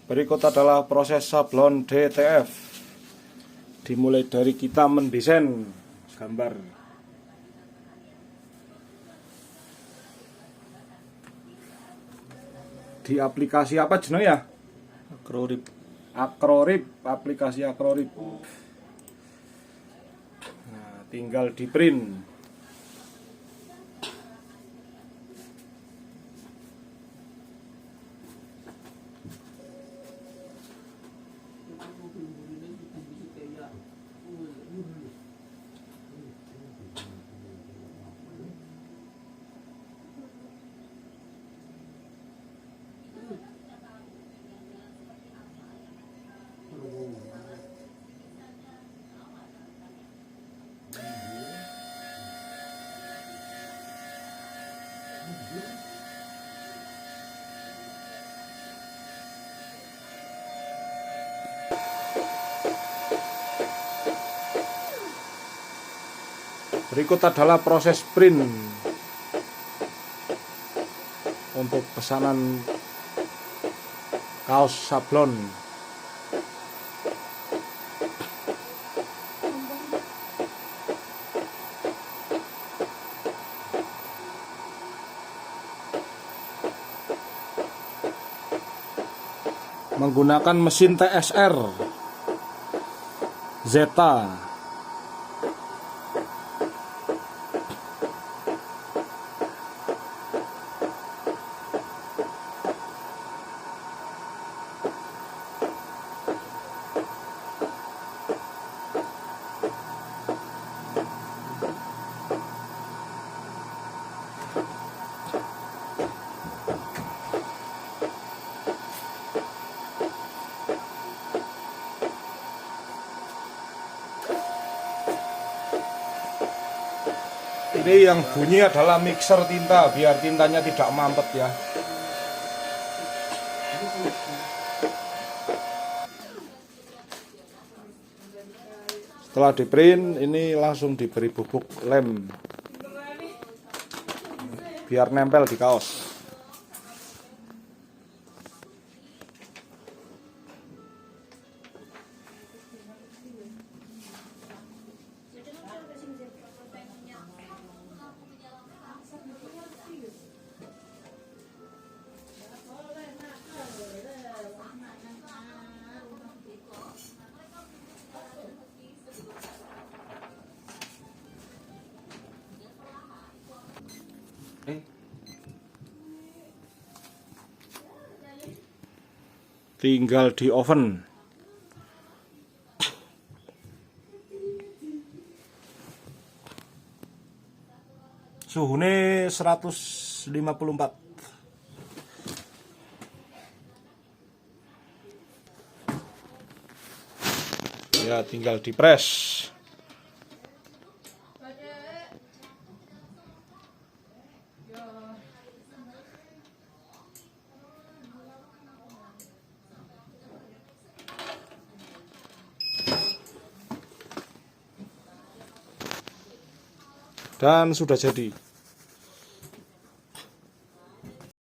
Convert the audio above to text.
Berikut adalah proses sablon DTF. Dimulai dari kita mendesain gambar. Di aplikasi apa jeneng ya? Acrorib, aplikasi Acrorib. Nah, tinggal di print. Berikut adalah proses print untuk pesanan kaos sablon. Menggunakan mesin TSR Zeta. Ini yang bunyi adalah mixer tinta, biar tintanya tidak mampet ya. Setelah di print, ini langsung diberi bubuk lem biar nempel di kaos. Tinggal di oven. Suhunya 154. Ya, tinggal di press. Dan sudah jadi.